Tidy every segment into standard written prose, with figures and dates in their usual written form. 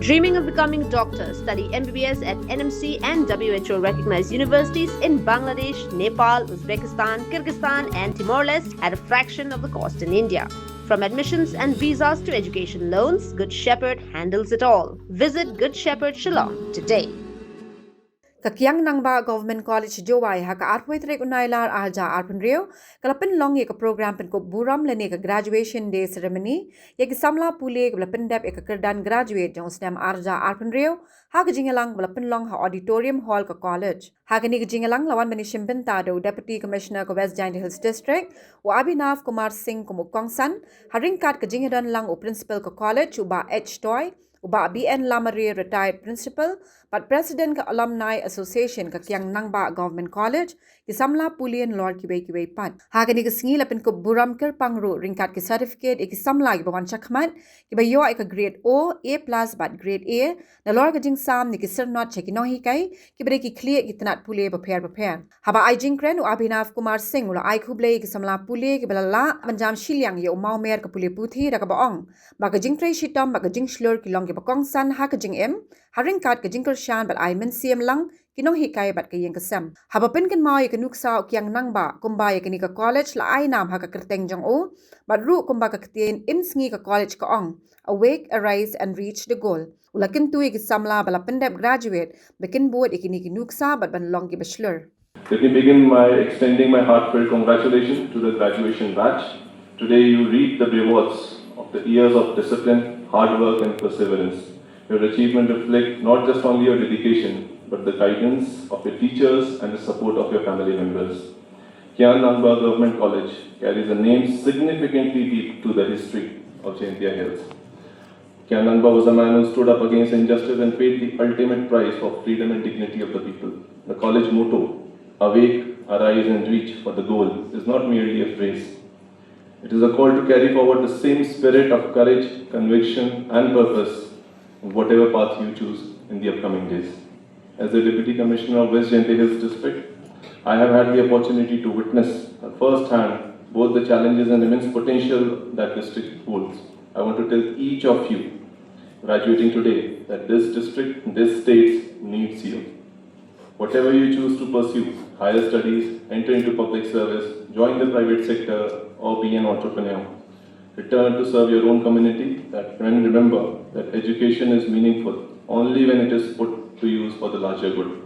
Dreaming of becoming doctors? Study MBBS at NMC and WHO recognized universities in Bangladesh, Nepal, Uzbekistan, Kyrgyzstan and Timor-Leste at a fraction of the cost in India. From admissions and visas to education loans, Good Shepherd handles it all. Visit Good Shepherd Shillong today. Kiang Nangbah Government College Jowai haka arpoi trek unailar arja arpan rio kalapin long ye program pen ko buram lene ka graduation day ceremony ye ki samla pule ka pendap ek kerdan graduate jong stem arja arpan rio ha ka jingalang balapin long ha auditorium hall ka college ha ka ni ka jingalang lawan bani shimpen tado deputy commissioner ka West Giant Hills district wa Abhinav Kumar Singh ko mukongsan haring kat ka jingadan lang o principal ka college uba H toy uba BN Lamare retired principal but president ka alumni association ka Kiang Nangbah Government College ki samla pulian lord kibai pat ha ka ni ka singi lapin ko buram ker pangro ringkat ki certificate ki samla ki bawan chakmat ki ba yo ka grade O A+ but grade A na lord ka jing sam ni ki sir not cheki no hi kai ki bre ki clear ki tanat pule prepare haba ai jing kren u Abhinav Kumar Singh ula ai khuble ki samla pule ki balala manjam Shillong ye mau mer ka pule puthi ra ka baong ba ka jing tre shitam ba ka jing Shlur ki long ki bakong san ha ka jing em haring kat ka jing shan but I men siam lang kinong hikai bat ka yeng kasam haba pen kan mau ka nuksa Kiang Nangbah Kumba ka ni ka college la Ainam ha ka Kyrteng jong o but ru Kumba ka ktien im sngi ka college ka ong awake arise and reach the goal ula Kyntu ki samla bala pendap graduate bekin board ikini ki nuksa but ban long ki Shlur. Let me begin by extending my heartfelt congratulations to the graduation batch. Today you reap the rewards of the years of discipline, hard work and perseverance. Your achievement reflects not just only your dedication, but the guidance of your teachers and the support of your family members. Kiang Nangbah Government College carries a name significantly deep to the history of Atiar Hills. Kiang Nangbah was a man who stood up against injustice and paid the ultimate price for freedom and dignity of the people. The college motto, awake, arise and reach for the goal, is not merely a phrase. It is a call to carry forward the same spirit of courage, conviction and purpose in whatever path you choose in the upcoming days. As the Deputy Commissioner of West Giant Hills District, I have had the opportunity to witness firsthand both the challenges and immense potential that district holds. I want to tell each of you graduating today that this district, this state needs you. Whatever you choose to pursue, higher studies, enter into public service, join the private sector or be an entrepreneur, return to serve your own community, and remember that education is meaningful only when it is put to use for the larger good.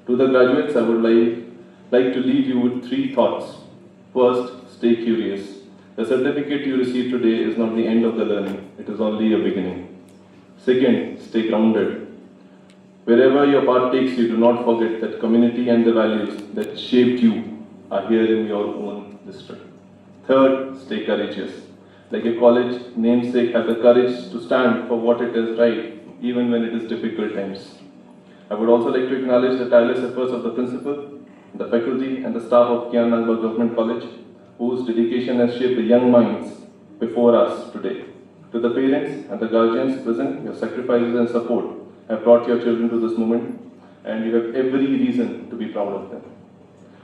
To the graduates, I would like to leave you with 3 thoughts. First, stay curious. The certificate you receive today is not the end of the learning, it is only a beginning. Second, stay grounded. Wherever your path takes you, do not forget that community and the values that shaped you are here in your own district. Third, stay courageous. Like a college namesake, have the courage to stand for what it is right, even when it is difficult times. I would also like to acknowledge the tireless efforts of the principal, the faculty and the staff of Kiang Nangbah Government College, whose dedication has shaped the young minds before us today. To the parents and the guardians present, your sacrifices and support have brought your children to this moment, and you have every reason to be proud of them.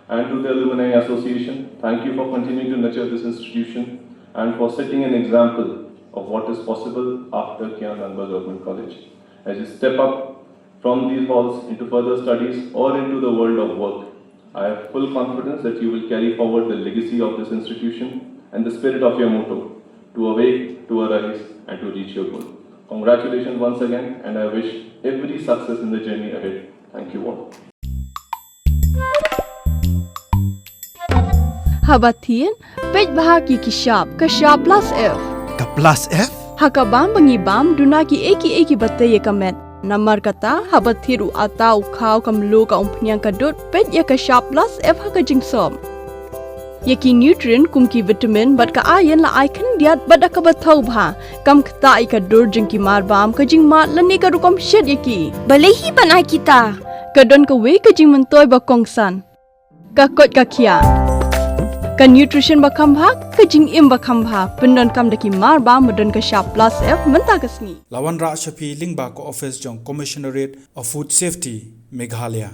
And to the Alumni Association, thank you for continuing to nurture this institution and for setting an example of what is possible after Kiang Nangbah Government College. As you step up from these halls into further studies or into the world of work, I have full confidence that you will carry forward the legacy of this institution and the spirit of your motto, to awake, to arise and to reach your goal. Congratulations once again, and I wish every success in the journey ahead. Thank you all. Habatin, page bahagi kishab, kashab plus F. Ka plus F? Hakabam bangibam dunaki eki batay kamet. Namar kata habathiru atau kau kamlu ka umpnyang kadut page ya kashab plus F hakajing som. Yaki nutrient kumki vitamin bat ka iron la icon diat bada ka bathau bha kam kta ika dur jingki marbam ka jing mat lani ka rukom shed yaki balehi bana kita kadon ka we ka jing mentoy ba kongsan ka kot ka kia ka nutrition ba khambha ka jing im ba khambha pendon kam daki marbam madon ka sharp plus F menta ka sngi Lawan Ra Shafi Lingba ko office jong Commissionerate of Food Safety Meghalaya